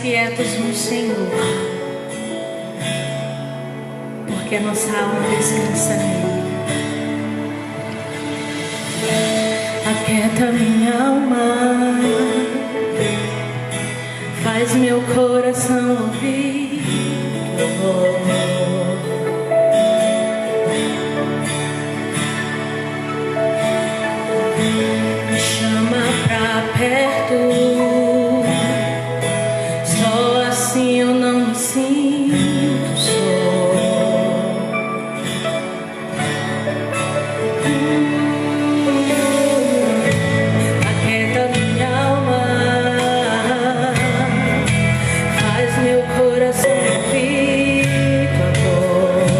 quietos no Senhor, porque a nossa alma descansa nele. Aquieta minha alma, faz meu coração ouvir tua voz. Me chama pra perto, só assim eu não me sinto só. Aquieta minha alma, faz meu coração ouvir tua voz.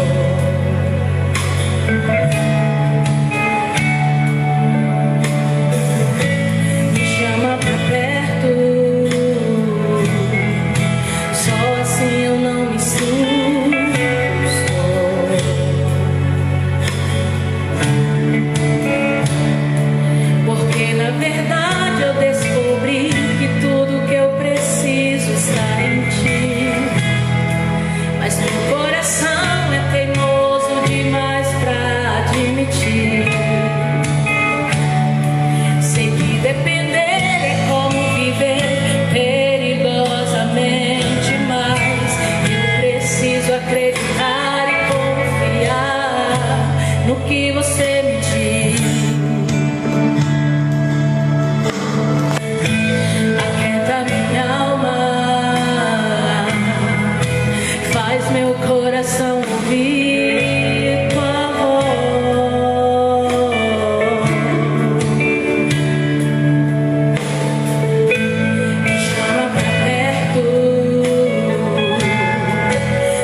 Me chama pra perto, só assim eu não me sinto só. Porque na verdade eu descobri que tudo que eu preciso está em ti. Mas meu coração é teimoso demais pra admitir. Sei que depender é como viver perigosamente, mas eu preciso acreditar e confiar no que você me diz. Aquieta minha alma, faz meu coração ouvir tua voz. Me chama pra perto,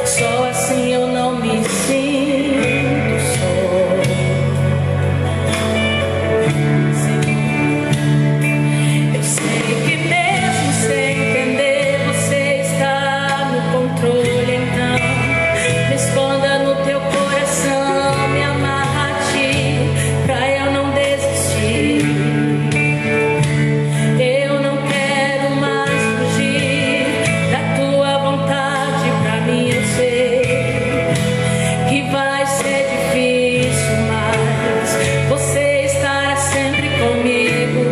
só assim eu não me sinto só. Eu sei que mesmo sem entender você está no controle, então me esconda no teu coração, me amarra a ti, pra eu não desistir. Eu não quero mais fugir da tua vontade, pra mim eu sei que vai ser difícil, mas você estará sempre comigo.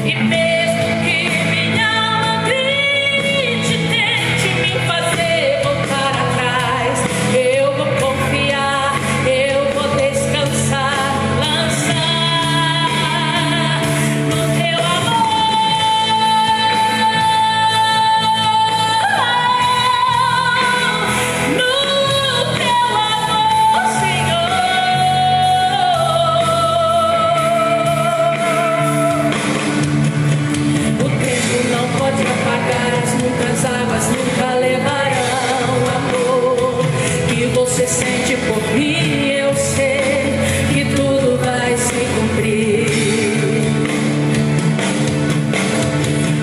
E mesmo que minha alma grite, tente me fazer voltar atrás, eu vou confiar, eu vou descansar, lançar no teu amor, Senhor. O tempo não pode apagar as muitas águas, nunca levarão o amor que você sente por mim. Eu sei que tudo vai se cumprir.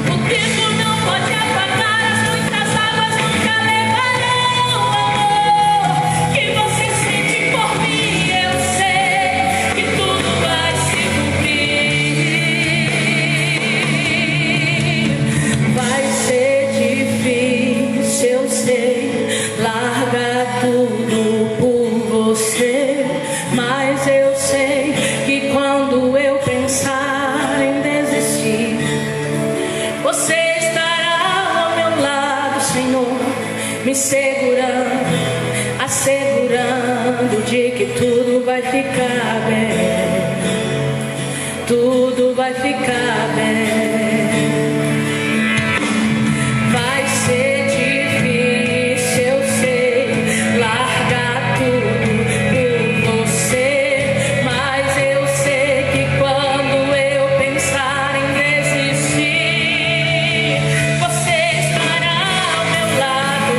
O tempo não pode apagar as muitas águas, nunca levarão o amor que você sente por mim. Eu sei que tudo vai se cumprir. Vai ser difícil, eu sei, largar tudo por você, mas eu sei que quando eu pensar em desistir, você estará ao meu lado, Senhor, me segurando, assegurando de que tudo vai ficar bem, tudo vai ficar bem. Vai ser difícil, eu sei, largar tudo por você, mas eu sei que quando eu pensar em desistir, você estará ao meu lado,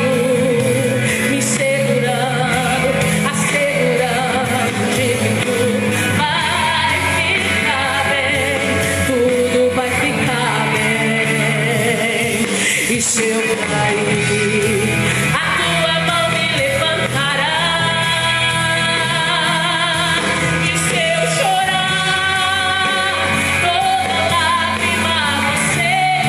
me segurando, assegurando de que tudo vai ficar bem, tudo vai ficar bem. E se eu cair, a tua mão me levantará. E se eu chorar, toda lágrima você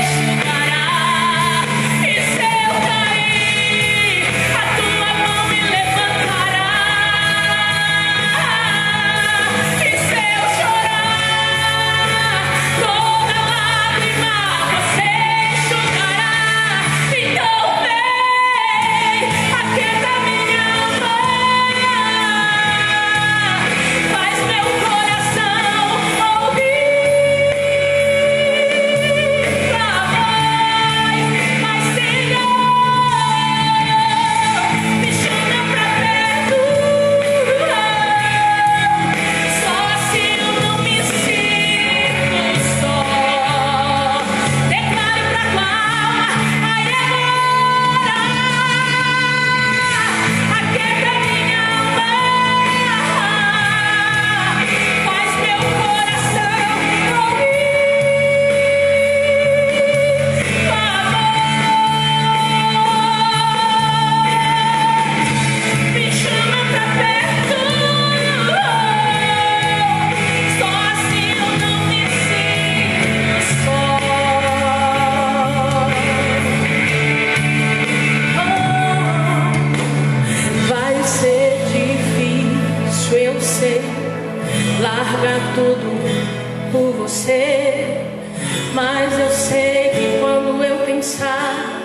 pensar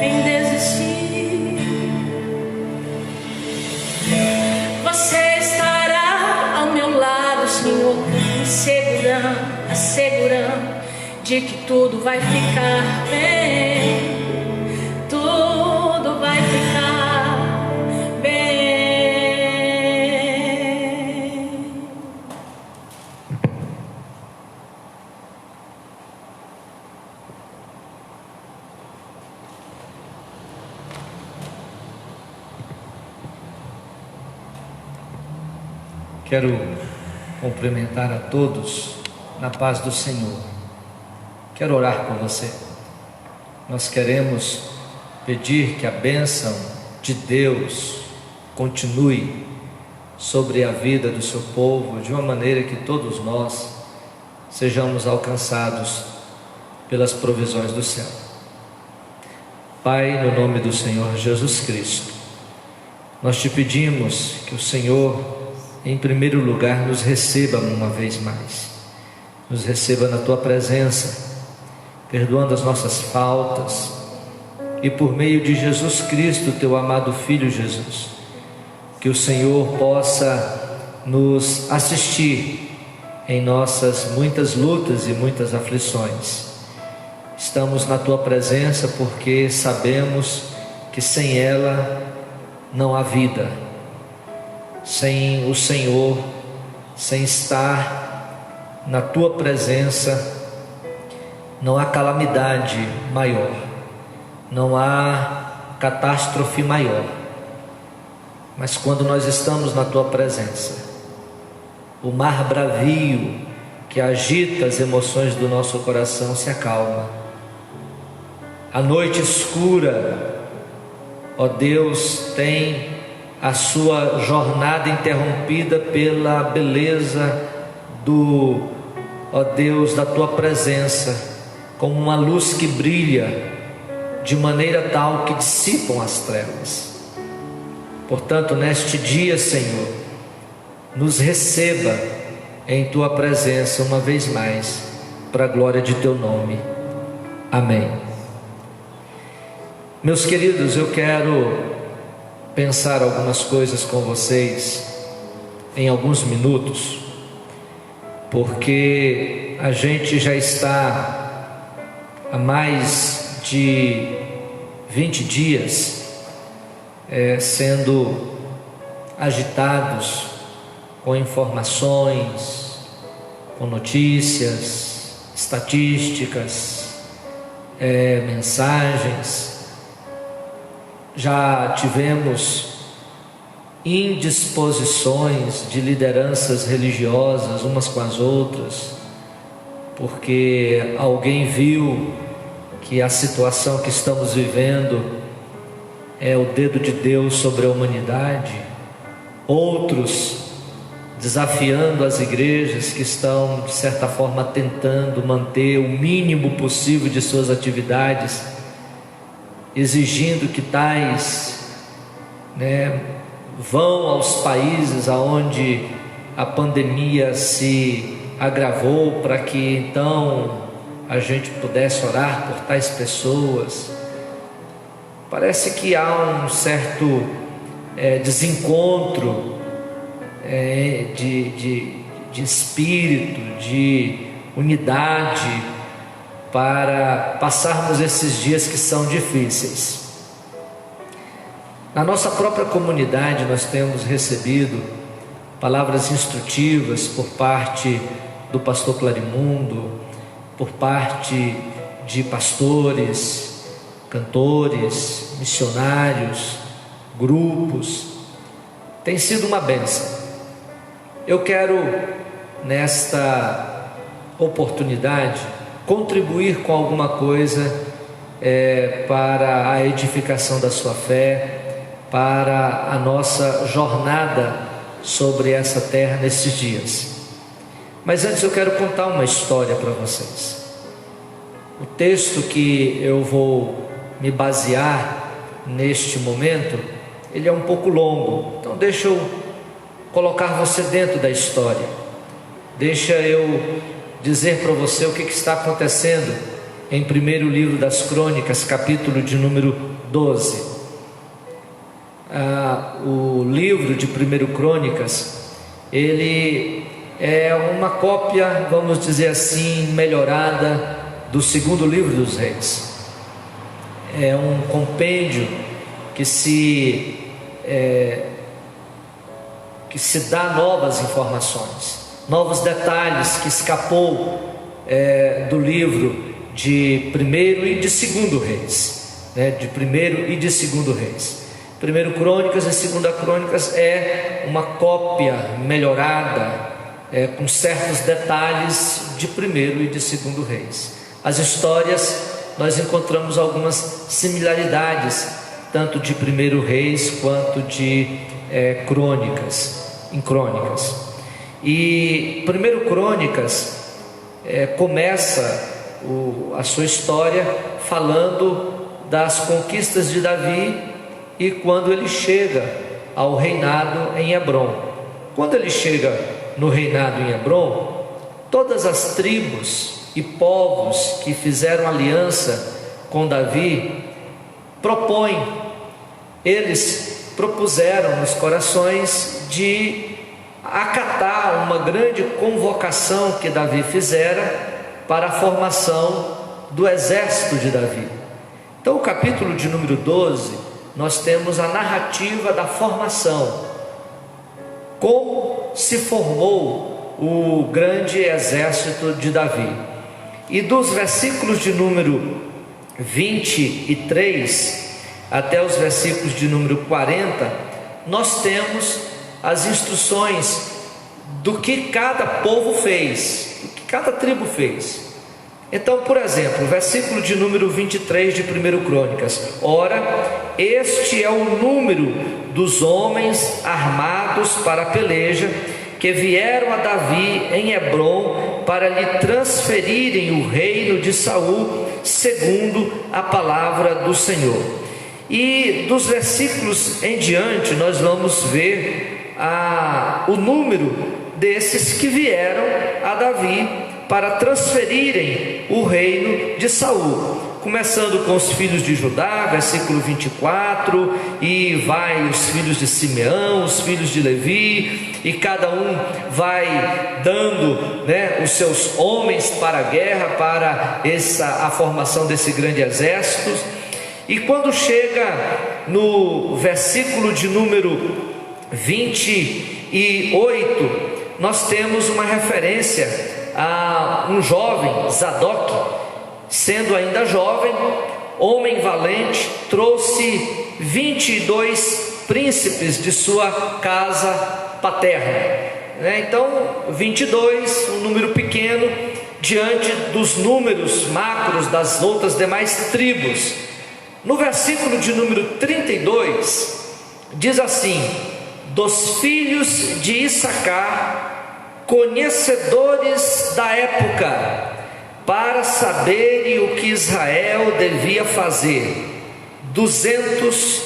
em desistir. Você estará ao meu lado, Senhor, me assegurando de que tudo vai ficar bem. Tudo vai ficar bem. Quero cumprimentar a todos na paz do Senhor. Quero orar por você. Nós queremos pedir que a bênção de Deus continue sobre a vida do seu povo, de uma maneira que todos nós sejamos alcançados pelas provisões do céu. Pai, no nome do Senhor Jesus Cristo, nós te pedimos que o Senhor, em primeiro lugar, nos receba uma vez mais, nos receba na tua presença, perdoando as nossas faltas, e por meio de Jesus Cristo, teu amado Filho Jesus, que o Senhor possa nos assistir em nossas muitas lutas e muitas aflições. Estamos na tua presença porque sabemos que sem ela não há vida. Sem o Senhor, sem estar na tua presença, não há calamidade maior, não há catástrofe maior. Mas quando nós estamos na tua presença, o mar bravio que agita as emoções do nosso coração se acalma. A noite escura, ó Deus, tem a sua jornada interrompida pela beleza ó Deus, da tua presença, como uma luz que brilha de maneira tal que dissipam as trevas. Portanto, neste dia, Senhor, nos receba em tua presença uma vez mais, para a glória de teu nome. Amém. Meus queridos, eu quero pensar algumas coisas com vocês em alguns minutos, porque a gente já está há mais de 20 dias sendo agitados com informações, com notícias, estatísticas, mensagens. Já tivemos indisposições de lideranças religiosas umas com as outras, porque alguém viu que a situação que estamos vivendo é o dedo de Deus sobre a humanidade. Outros desafiando as igrejas que estão, de certa forma, tentando manter o mínimo possível de suas atividades, exigindo que tais vão aos países aonde a pandemia se agravou, para que então a gente pudesse orar por tais pessoas. Parece que há um certo desencontro de espírito, de unidade, para passarmos esses dias que são difíceis. Na nossa própria comunidade nós temos recebido palavras instrutivas por parte do pastor Clarimundo, por parte de pastores, cantores, missionários, grupos. Tem sido uma bênção. Eu quero, nesta oportunidade, contribuir com alguma coisa para a edificação da sua fé, para a nossa jornada sobre essa terra nesses dias. Mas antes eu quero contar uma história para vocês. O texto que eu vou me basear neste momento, ele é um pouco longo, então deixa eu colocar você dentro da história. Deixa eu dizer para você o que está acontecendo em primeiro livro das Crônicas, capítulo de número 12. O livro de 1 Crônicas, ele é uma cópia, vamos dizer assim, melhorada do segundo livro dos Reis. É um compêndio que se dá novas informações, novos detalhes que escapou do livro de 1º e de 2º Reis, de 1º e de 2º Reis. 1 Crônicas e 2 Crônicas é uma cópia melhorada, com certos detalhes de 1º e de 2º Reis. As histórias, nós encontramos algumas similaridades, tanto de 1 Reis quanto de Crônicas, em Crônicas. E 1 Crônicas começa a sua história falando das conquistas de Davi e quando ele chega ao reinado em Hebrom. Quando ele chega no reinado em Hebrom, todas as tribos e povos que fizeram aliança com Davi eles propuseram nos corações de acatar uma grande convocação que Davi fizera para a formação do exército de Davi. Então, o capítulo de número 12, nós temos a narrativa da formação, como se formou o grande exército de Davi. E dos versículos de número 23 até os versículos de número 40, nós temos as instruções do que cada povo fez, do que cada tribo fez. Então, por exemplo, o versículo de número 23 de 1 Crônicas: ora, este é o número dos homens armados para a peleja, que vieram a Davi em Hebrom para lhe transferirem o reino de Saul, segundo a palavra do Senhor. E dos versículos em diante nós vamos ver o número desses que vieram a Davi para transferirem o reino de Saul, começando com os filhos de Judá, versículo 24, e vai os filhos de Simeão, os filhos de Levi, e cada um vai dando os seus homens para a guerra, para a formação desse grande exército. E quando chega no versículo de número 28, nós temos uma referência a um jovem, Zadok, sendo ainda jovem, homem valente, trouxe 22 príncipes de sua casa paterna. Então, 22, um número pequeno, diante dos números macros das outras demais tribos. No versículo de número 32, diz assim: dos filhos de Issacar, conhecedores da época, para saberem o que Israel devia fazer, 200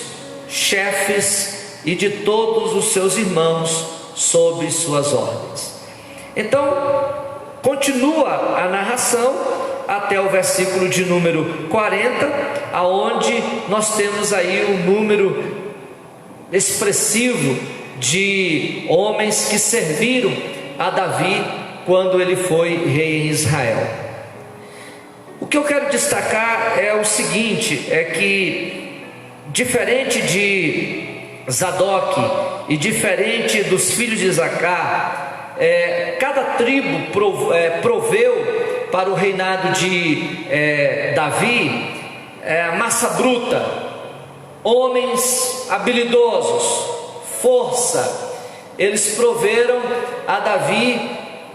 chefes e de todos os seus irmãos sob suas ordens. Então, continua a narração até o versículo de número 40, aonde nós temos aí um número expressivo de homens que serviram a Davi quando ele foi rei em Israel. O que eu quero destacar é o seguinte, é que diferente de Zadok e diferente dos filhos de Issacar, cada tribo proveu para o reinado de Davi massa bruta, homens habilidosos, força. Eles proveram a Davi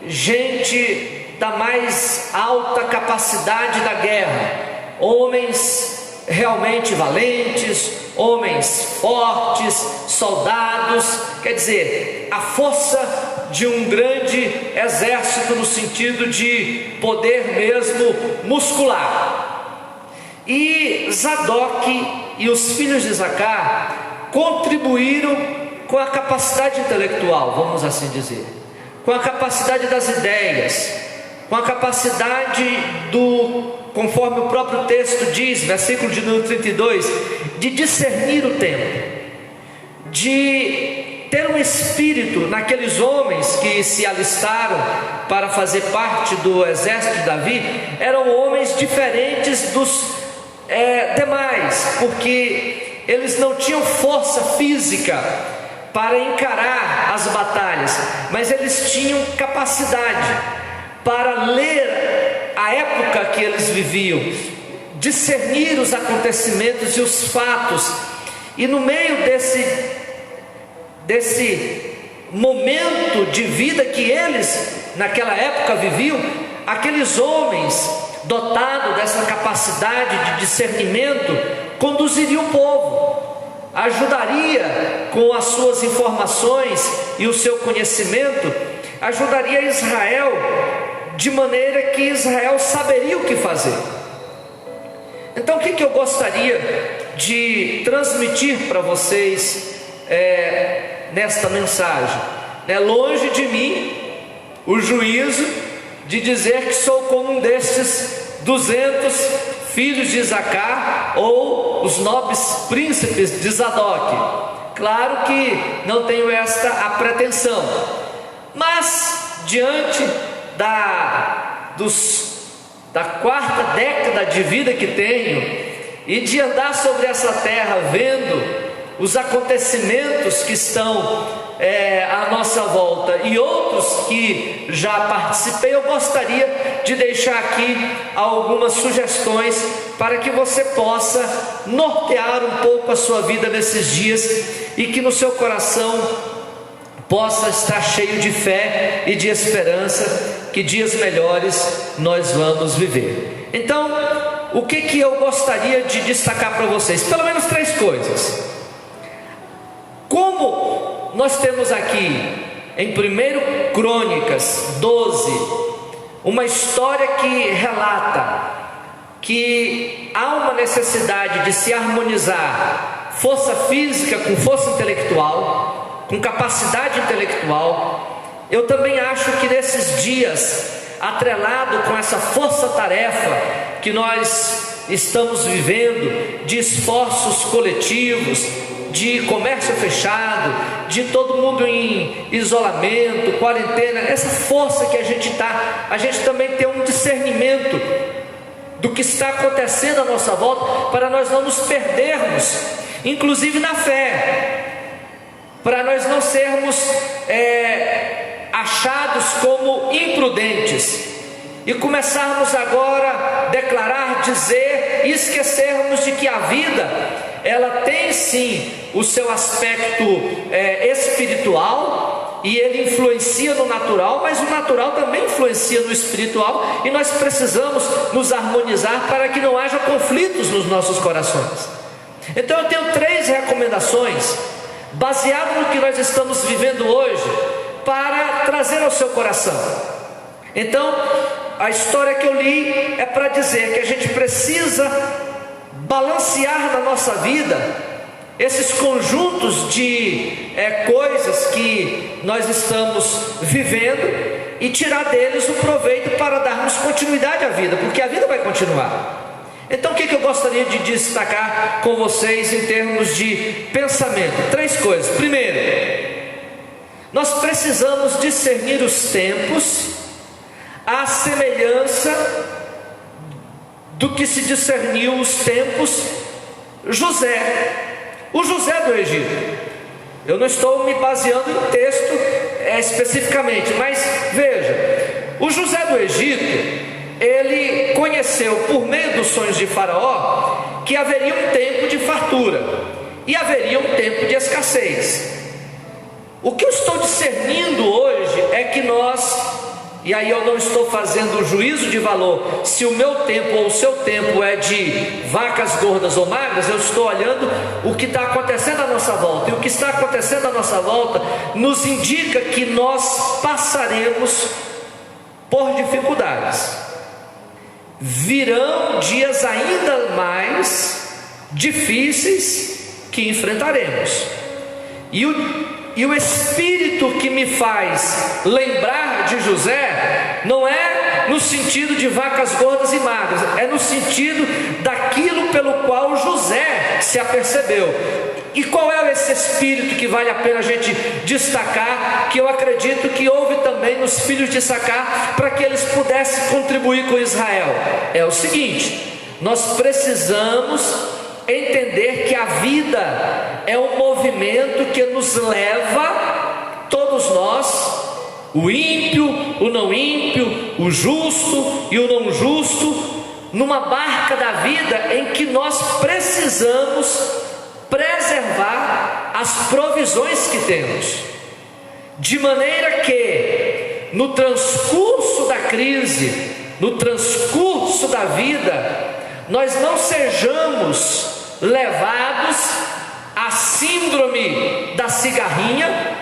gente da mais alta capacidade da guerra, homens realmente valentes, homens fortes, soldados, quer dizer, a força de um grande exército no sentido de poder mesmo muscular. E Zadok e os filhos de Issacar contribuíram com a capacidade intelectual, vamos assim dizer, com a capacidade das ideias, com a capacidade do conforme o próprio texto diz, versículo de número 32, de discernir o tempo, de ter um espírito naqueles homens que se alistaram para fazer parte do exército de Davi. Eram homens diferentes dos demais, porque eles não tinham força física para encarar as batalhas, mas eles tinham capacidade para ler a época que eles viviam, discernir os acontecimentos e os fatos, e no meio desse momento de vida que eles naquela época viviam, aqueles homens dotados dessa capacidade de discernimento conduziriam o povo, ajudaria com as suas informações e o seu conhecimento, ajudaria Israel, de maneira que Israel saberia o que fazer. Então o que eu gostaria de transmitir para vocês nesta mensagem? Longe de mim o juízo de dizer que sou como um destes 200 filhos de Isacar, ou os nobres príncipes de Zadok. Claro que não tenho a pretensão, mas diante da 4ª década de vida que tenho, e de andar sobre essa terra vendo os acontecimentos que estão à nossa volta e outros que já participei, eu gostaria de deixar aqui algumas sugestões para que você possa nortear um pouco a sua vida nesses dias, e que no seu coração possa estar cheio de fé e de esperança que dias melhores nós vamos viver. Então, o que eu gostaria de destacar para vocês? Pelo menos 3 coisas. Como nós temos aqui em 1 Crônicas 12 uma história que relata que há uma necessidade de se harmonizar força física com força intelectual, com capacidade intelectual, eu também acho que nesses dias, atrelado com essa força-tarefa que nós estamos vivendo, de esforços coletivos, de comércio fechado, de todo mundo em isolamento, quarentena, essa força que a gente também tem um discernimento do que está acontecendo à nossa volta, para nós não nos perdermos, inclusive na fé, para nós não sermos achados como imprudentes e começarmos agora a declarar, dizer e esquecermos de que a vida, ela tem sim o seu aspecto espiritual, e ele influencia no natural, mas o natural também influencia no espiritual, e nós precisamos nos harmonizar para que não haja conflitos nos nossos corações. Então eu tenho 3 recomendações baseado no que nós estamos vivendo hoje, para trazer ao seu coração. Então, a história que eu li é para dizer que a gente precisa balancear na nossa vida esses conjuntos de coisas que nós estamos vivendo, e tirar deles o proveito para darmos continuidade à vida, porque a vida vai continuar. Então o que eu gostaria de destacar com vocês em termos de pensamento? 3 coisas. Primeiro, nós precisamos discernir os tempos à semelhança do que se discerniu os tempos José, o José do Egito. Eu não estou me baseando em texto especificamente, mas veja, o José do Egito, ele conheceu por meio dos sonhos de Faraó que haveria um tempo de fartura e haveria um tempo de escassez. O que eu estou discernindo hoje é que nós, e aí eu não estou fazendo juízo de valor se o meu tempo ou o seu tempo é de vacas gordas ou magras, eu estou olhando o que está acontecendo à nossa volta, e o que está acontecendo à nossa volta nos indica que nós passaremos por dificuldades. Virão dias ainda mais difíceis que enfrentaremos, e o espírito que me faz lembrar de José não é no sentido de vacas gordas e magras, é no sentido daquilo pelo qual José se apercebeu. E qual é esse espírito que vale a pena a gente destacar, que eu acredito que houve também nos filhos de Issacar, para que eles pudessem contribuir com Israel? É o seguinte: nós precisamos entender que a vida é um movimento que nos leva, todos nós, o ímpio, o não ímpio, o justo e o não justo, numa barca da vida em que nós precisamos preservar as provisões que temos, de maneira que no transcurso da crise, no transcurso da vida, nós não sejamos levados à síndrome da cigarrinha,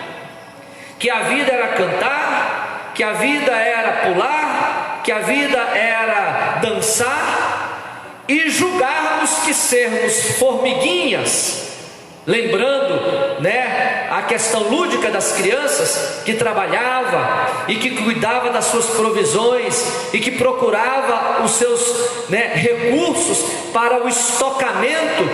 que a vida era cantar, que a vida era pular, que a vida era dançar, e julgarmos que sermos formiguinhas, lembrando, a questão lúdica das crianças, que trabalhava e que cuidava das suas provisões e que procurava os seus recursos para o estocamento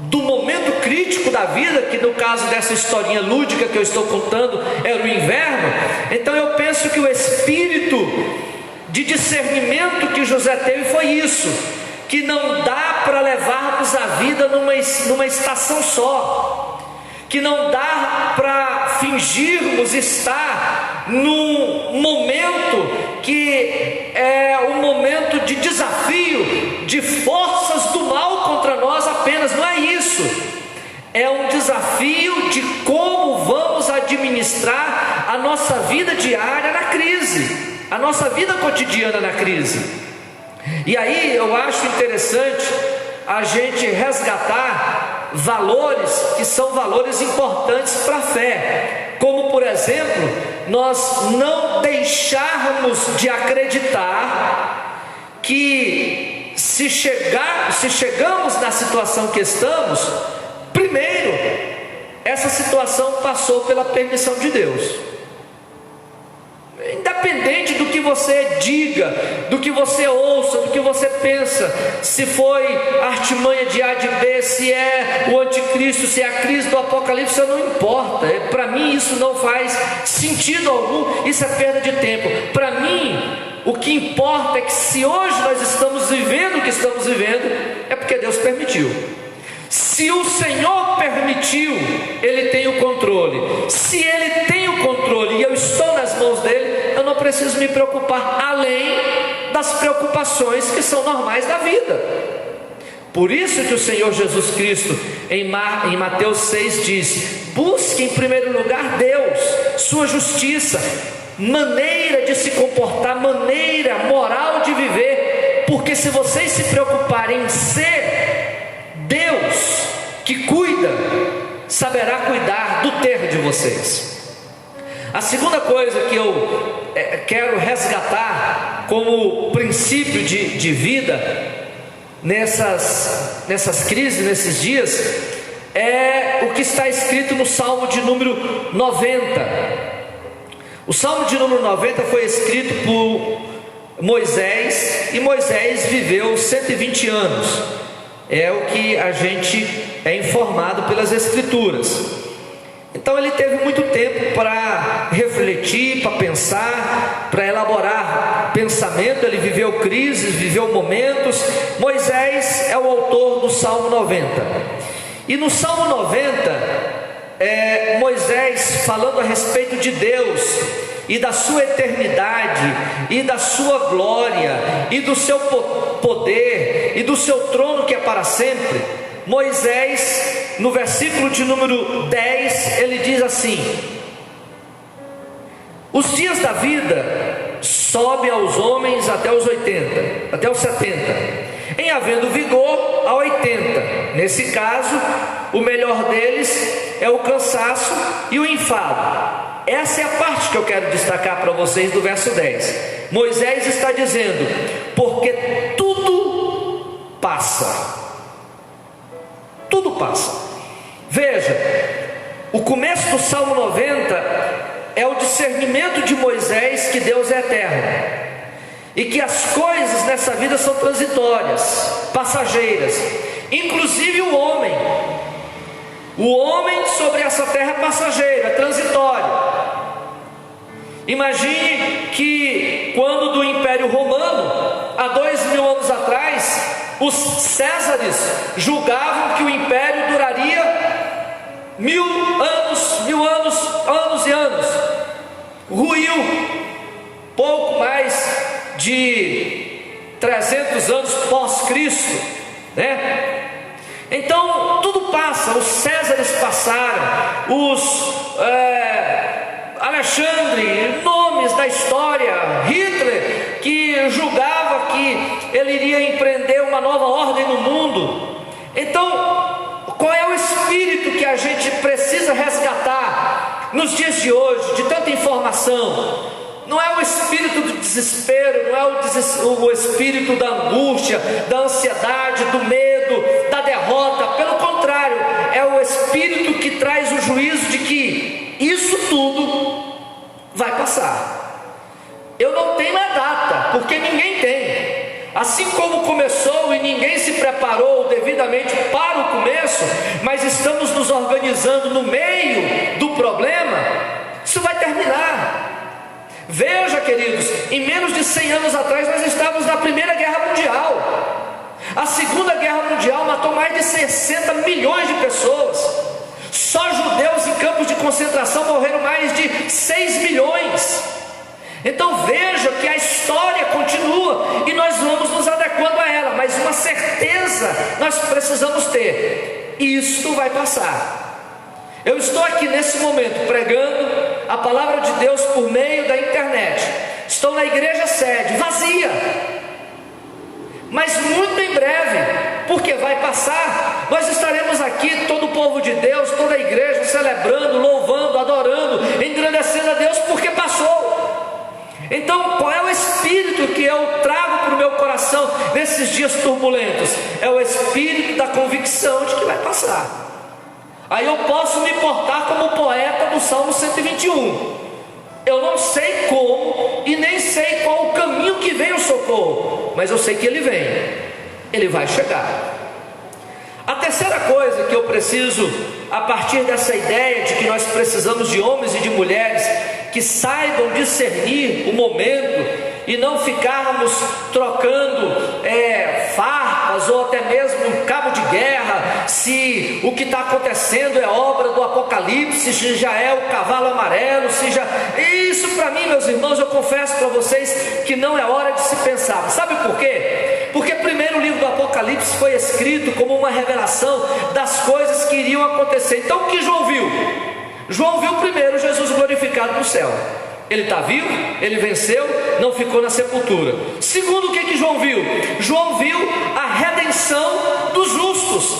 do momento crítico da vida, que no caso dessa historinha lúdica que eu estou contando era o inverno. Então eu penso que o espírito de discernimento que José teve foi isso, que não dá para levarmos a vida numa estação só, que não dá para fingirmos estar num momento que é um momento de desafio, de forças do mal contra nós apenas. Não é isso, é um desafio de como vamos administrar a nossa vida diária na crise, a nossa vida cotidiana na crise. E aí eu acho interessante a gente resgatar valores que são valores importantes para a fé, como por exemplo, nós não deixarmos de acreditar que se chegamos na situação que estamos, primeiro, essa situação passou pela permissão de Deus. Independente do que você diga, do que você ouça, do que você pensa, se foi a artimanha de A de B, se é o anticristo, se é a crise do apocalipse, isso não importa. Para mim isso não faz sentido algum, isso é perda de tempo. Para mim o que importa é que se hoje nós estamos vivendo o que estamos vivendo, é porque Deus permitiu. Se o Senhor permitiu, Ele tem o controle. Se Ele tem o controle e eu estou nas mãos dEle, eu não preciso me preocupar além das preocupações que são normais da vida. Por isso que o Senhor Jesus Cristo em Mateus 6 diz: busque em primeiro lugar Deus, sua justiça, maneira de se comportar, maneira moral de viver. Porque se vocês se preocuparem em ser Deus que cuida, saberá cuidar do ter de vocês. A segunda coisa que eu quero resgatar como princípio de vida nessas crises, nesses dias, é o que está escrito no Salmo de número 90. O Salmo de número 90 foi escrito por Moisés, e Moisés viveu 120 anos. É o que a gente é informado pelas Escrituras. Então ele teve muito tempo para refletir, para pensar, para elaborar pensamento. Ele viveu crises, viveu momentos. Moisés é o autor do Salmo 90. E no Salmo 90, Moisés falando a respeito de Deus e da sua eternidade e da sua glória e do seu poder e do seu trono que é para sempre. Moisés, no versículo de número 10, ele diz assim: os dias da vida sobem aos homens até os 80, até os 70, em havendo vigor a 80. Nesse caso, o melhor deles é o cansaço e o enfado. Essa é a parte que eu quero destacar para vocês do verso 10. Moisés está dizendo: porque tudo passa. Tudo passa. Veja, o começo do Salmo 90 é o discernimento de Moisés que Deus é eterno. e que as coisas nessa vida são transitórias, passageiras, inclusive o homem. O homem sobre essa terra é passageiro, é transitório. Imagine que quando do Império Romano, há 2000 anos atrás, os Césares julgavam que o império duraria 1000 anos, anos e anos. Ruiu pouco mais de 300 anos pós-Cristo, né? Então tudo passa, os Césares passaram, os Alexandre, nomes da história, Hitler, que julgava que ele iria empreender uma nova ordem no mundo. Então, qual é o espírito que a gente precisa resgatar nos dias de hoje, de tanta informação? Não é o espírito do desespero, não é o espírito da angústia, da ansiedade, do medo, da derrota. Pelo contrário, é o espírito que traz o juízo de que isso tudo vai passar. Eu não tenho a data, porque ninguém tem. Assim como começou e ninguém se preparou devidamente para o começo, mas estamos nos organizando no meio do problema, isso vai terminar. Veja, queridos, em menos de 100 anos atrás nós estávamos na Primeira Guerra Mundial. A Segunda Guerra Mundial matou mais de 60 milhões de pessoas. Só judeus em campos de concentração morreram mais de 6 milhões. Então veja que a história continua e nós vamos nos adequando a ela, mas uma certeza nós precisamos ter: isto vai passar. Eu estou aqui nesse momento pregando a palavra de Deus por meio da internet. Estou na igreja sede, vazia, mas muito em breve, porque vai passar, nós estaremos aqui, todo o povo de Deus, toda a igreja, celebrando, louvando, adorando, engrandecendo a Deus, porque passou. Então, qual é o espírito que eu trago para o meu coração nesses dias turbulentos? É o espírito da convicção de que vai passar. Aí eu posso me portar como o poeta do Salmo 121. Eu não sei como e nem sei qual o caminho que vem o socorro, mas eu sei que ele vem, ele vai chegar. A terceira coisa que eu preciso, a partir dessa ideia de que nós precisamos de homens e de mulheres que saibam discernir o momento e não ficarmos trocando farpas ou até mesmo cabo de guerra, se o que está acontecendo é obra do Apocalipse, se já é o cavalo amarelo, se já... Isso para mim, meus irmãos, eu confesso para vocês que não é hora de se pensar. Sabe por quê? Porque primeiro o livro do Apocalipse foi escrito como uma revelação das coisas que iriam acontecer. Então o que João viu? João viu primeiro Jesus glorificado no céu. Ele está vivo, ele venceu, não ficou na sepultura. Segundo, o que João viu? João viu a redenção dos justos.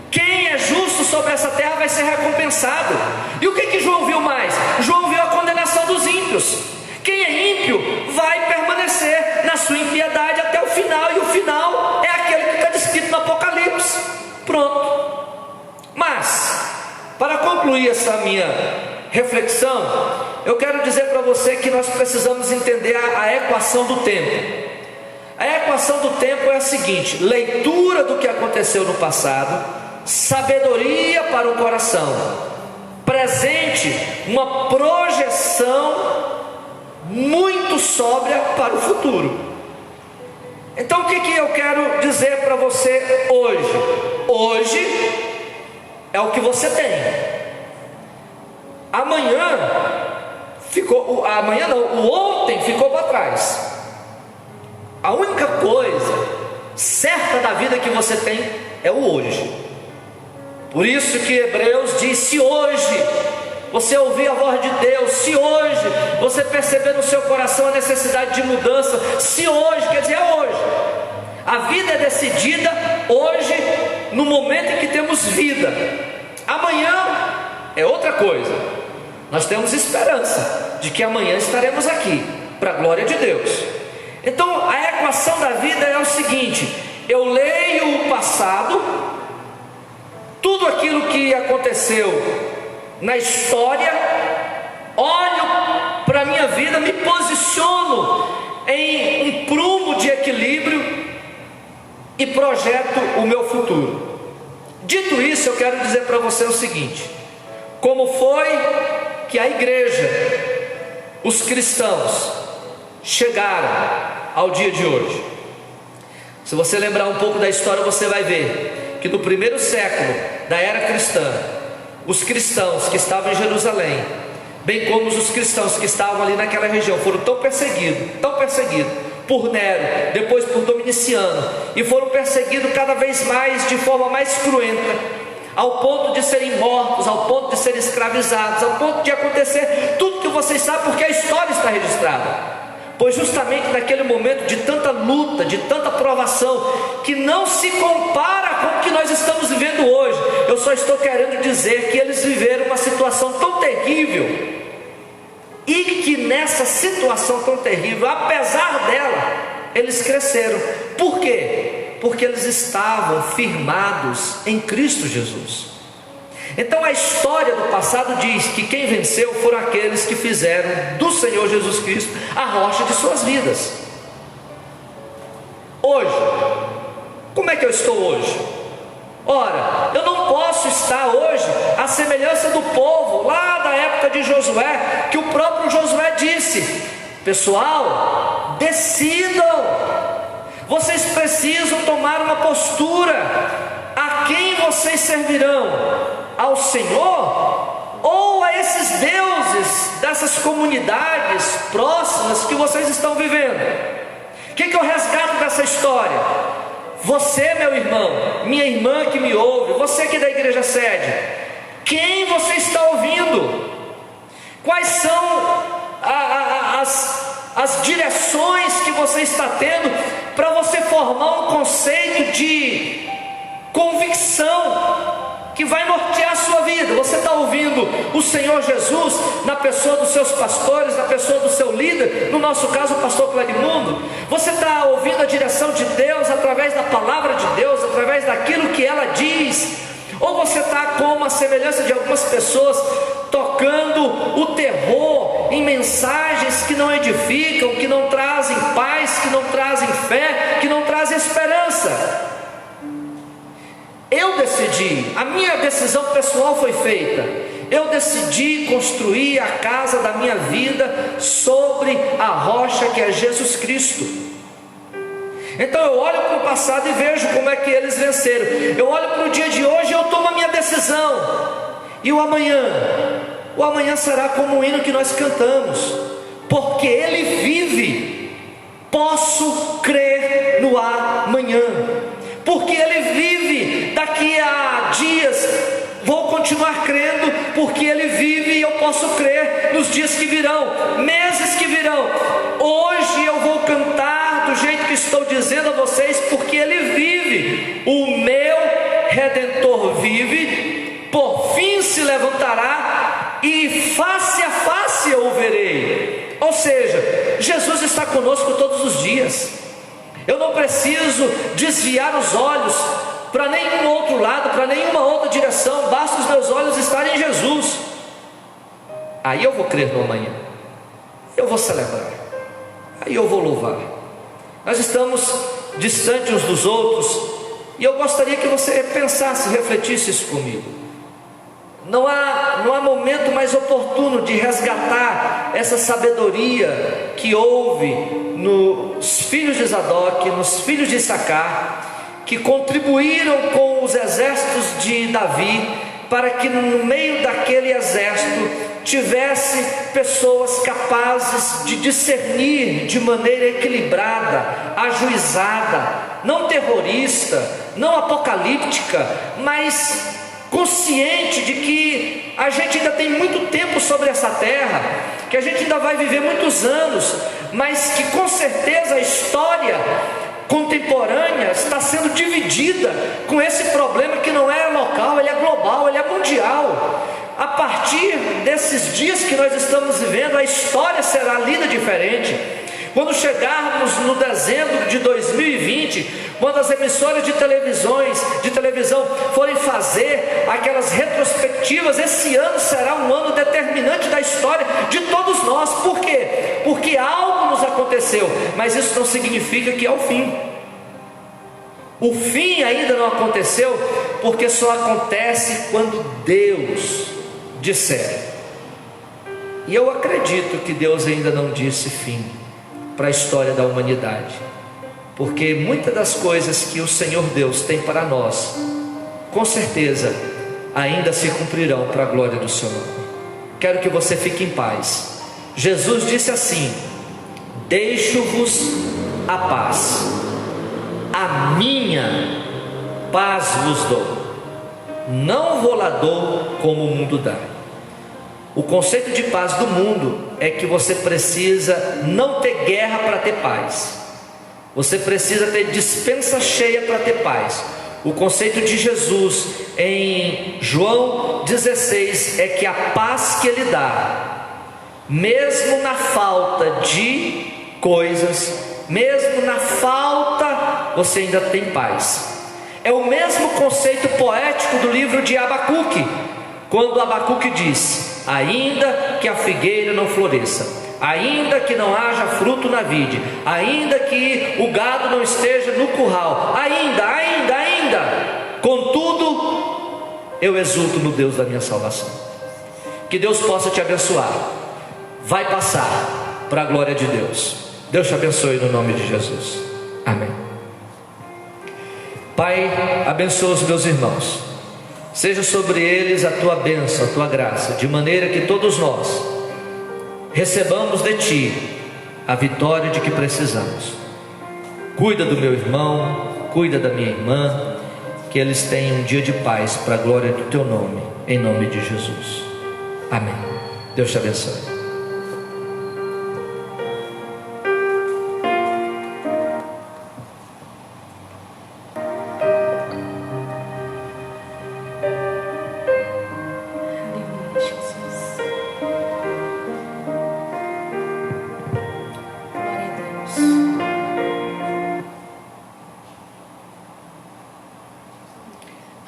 Quem é justo sobre essa terra vai ser recompensado. E o que João viu mais? João viu a condenação dos ímpios. Quem é ímpio vai permanecer na sua impiedade até o final, e o final é aquele que está descrito no Apocalipse. Pronto. Mas, para concluir essa minha reflexão, eu quero dizer para você que nós precisamos entender a equação do tempo. A equação do tempo é a seguinte: leitura do que aconteceu no passado, sabedoria para o coração, presente, uma projeção muito sóbria para o futuro. Então o que eu quero dizer para você hoje? Hoje é o que você tem. O ontem ficou para trás. A única coisa certa da vida que você tem é o hoje. Por isso que Hebreus diz: se hoje você ouvir a voz de Deus, se hoje você perceber no seu coração a necessidade de mudança, se hoje, quer dizer, é hoje. A vida é decidida hoje, no momento em que temos vida. Amanhã é outra coisa. Nós temos esperança de que amanhã estaremos aqui, para a glória de Deus. Então a equação da vida é o seguinte: eu leio o passado, tudo aquilo que aconteceu na história, olho para a minha vida, me posiciono em um e projeto o meu futuro. Dito isso, eu quero dizer para você o seguinte: como foi que a igreja, os cristãos, chegaram ao dia de hoje? Se você lembrar um pouco da história, você vai ver que no primeiro século da era cristã, os cristãos que estavam em Jerusalém, bem como os cristãos que estavam ali naquela região, foram tão perseguidos por Nero, depois por Dominiciano, e foram perseguidos cada vez mais, de forma mais cruenta, ao ponto de serem mortos, ao ponto de serem escravizados, ao ponto de acontecer tudo que vocês sabem, porque a história está registrada. Pois justamente naquele momento de tanta luta, de tanta provação, que não se compara com o que nós estamos vivendo hoje, eu só estou querendo dizer que eles viveram uma situação tão terrível, e que nessa situação tão terrível, apesar dela, eles cresceram. Por quê? Porque eles estavam firmados em Cristo Jesus. Então a história do passado diz que quem venceu foram aqueles que fizeram do Senhor Jesus Cristo a rocha de suas vidas. Hoje, como é que eu estou hoje? Ora, eu não posso estar hoje à semelhança do povo lá da época de Josué, que o próprio Josué disse: pessoal, decidam, vocês precisam tomar uma postura. A quem vocês servirão? Ao Senhor ou a esses deuses dessas comunidades próximas que vocês estão vivendo? O que eu resgato dessa história? Você, meu irmão, minha irmã que me ouve, você aqui da igreja sede, quem você está ouvindo? Quais são as direções que você está tendo para você formar um conceito de convicção que vai nortear a sua vida? Você está ouvindo o Senhor Jesus na pessoa dos seus pastores, na pessoa do seu líder, no nosso caso o pastor Clarimundo? Você está ouvindo a direção de Deus através da palavra de Deus, através daquilo que ela diz? Ou você está como a semelhança de algumas pessoas, tocando o terror em mensagens que não edificam, que não trazem paz, que não trazem fé, que não trazem esperança? Eu decidi, a minha decisão pessoal foi feita. Eu decidi construir a casa da minha vida sobre a rocha que é Jesus Cristo. Então eu olho para o passado e vejo como é que eles venceram. Eu olho para o dia de hoje e eu tomo a minha decisão. E o amanhã será como o hino que nós cantamos, porque Ele vive. Posso crer no amanhã, porque Ele vive. Daqui a dias vou continuar crendo, porque Ele vive, e eu posso crer nos dias que virão, meses que virão. Hoje eu vou cantar do jeito que estou dizendo a vocês, porque Ele vive. O meu Redentor vive, por fim se levantará, e face a face eu o verei. Ou seja, Jesus está conosco todos os dias. Eu não preciso desviar os olhos para nenhum outro lado, para nenhuma outra direção, basta os meus olhos estarem em Jesus. Aí eu vou crer no amanhã, eu vou celebrar, aí eu vou louvar. Nós estamos distantes uns dos outros, e eu gostaria que você pensasse, refletisse isso comigo. Não há momento mais oportuno de resgatar essa sabedoria que houve nos filhos de Zadok, nos filhos de Issacar, que contribuíram com os exércitos de Davi, para que no meio daquele exército tivesse pessoas capazes de discernir de maneira equilibrada, ajuizada, não terrorista, não apocalíptica, mas consciente de que a gente ainda tem muito tempo sobre essa terra, que a gente ainda vai viver muitos anos, mas que com certeza a história contemporânea está sendo dividida com esse problema que não é local, ele é global, ele é mundial. A partir desses dias que nós estamos vivendo, a história será lida diferente. Quando chegarmos no dezembro de 2020, quando as emissoras de televisão forem fazer aquelas retrospectivas, esse ano será um ano determinante da história de todos nós. Por quê? Porque algo nos aconteceu, mas isso não significa que é o fim. O fim ainda não aconteceu, porque só acontece quando Deus disser. E eu acredito que Deus ainda não disse fim para a história da humanidade, porque muitas das coisas que o Senhor Deus tem para nós, com certeza, ainda se cumprirão para a glória do seu nome. Quero que você fique em paz. Jesus disse assim: deixo-vos a paz, a minha paz vos dou, não vou lá dou como o mundo dá. O conceito de paz do mundo é que você precisa não ter guerra para ter paz, você precisa ter despensa cheia para ter paz. O conceito de Jesus em João 16 é que a paz que Ele dá, mesmo na falta de coisas, mesmo na falta, você ainda tem paz. É o mesmo conceito poético do livro de Abacuque, quando Abacuque diz: ainda que a figueira não floresça, ainda que não haja fruto na vide, ainda que o gado não esteja no curral, ainda, contudo, eu exulto no Deus da minha salvação. Que Deus possa te abençoar. Vai passar para a glória de Deus. Deus te abençoe no nome de Jesus. Amém. Pai, abençoa os meus irmãos. Seja sobre eles a tua bênção, a tua graça, de maneira que todos nós recebamos de ti a vitória de que precisamos. Cuida do meu irmão, cuida da minha irmã, que eles tenham um dia de paz para a glória do teu nome, em nome de Jesus. Amém. Deus te abençoe.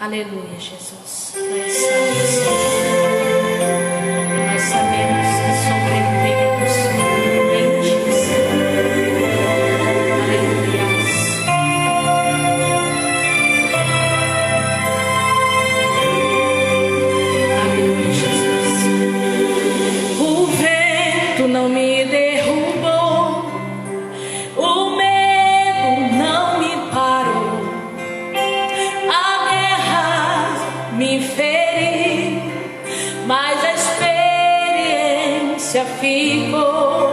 Aleluia, Jesus. Nós somos, Senhor. Nós sabemos que sobrevivemos em Ti, Senhor. Aleluia. Aleluia, Jesus. O vento não me derrubou, o medo não me parou, me feri, mas a experiência ficou.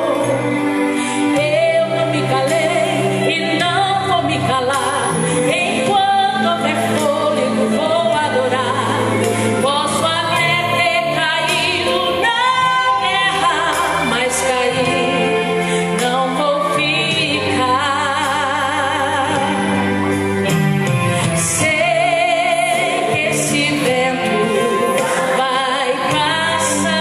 Eu não me calei e não vou me calar. Enquanto houver fôlego, vou adorar. Posso até ter caído na guerra, mas cair não vou ficar. Vento vai passar.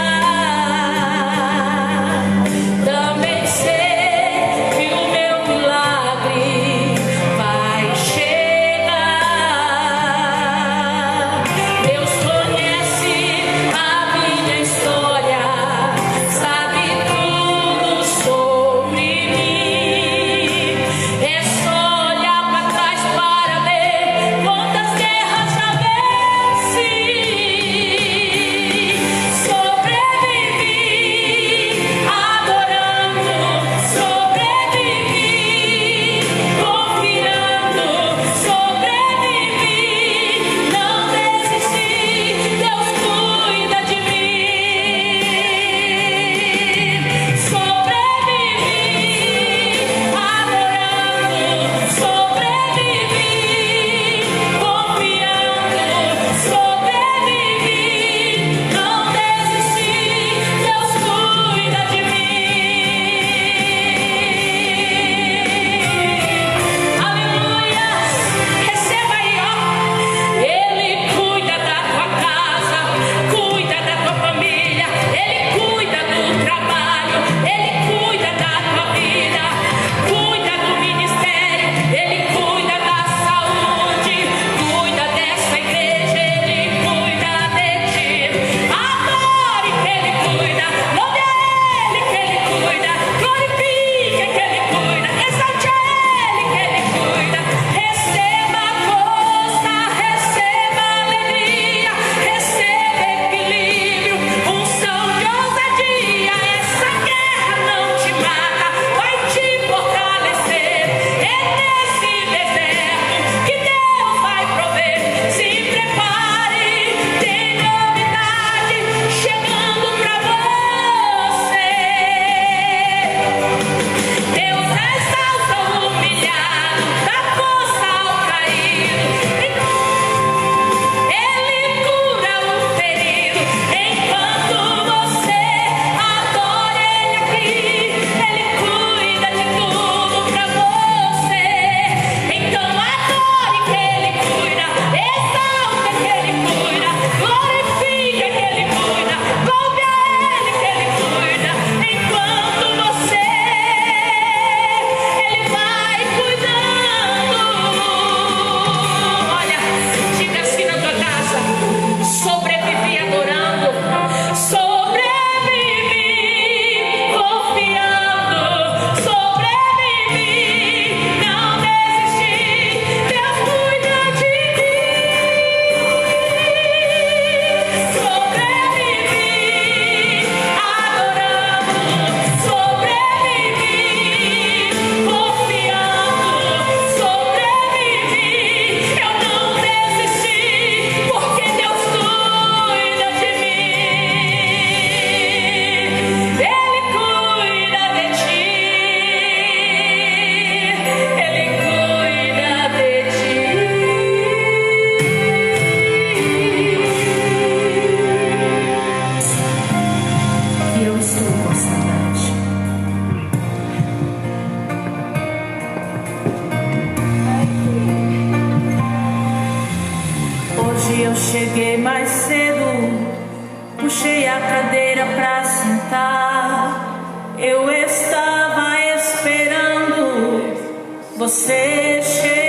eu cheguei mais cedo, puxei a cadeira pra sentar. Eu estava esperando você chegar.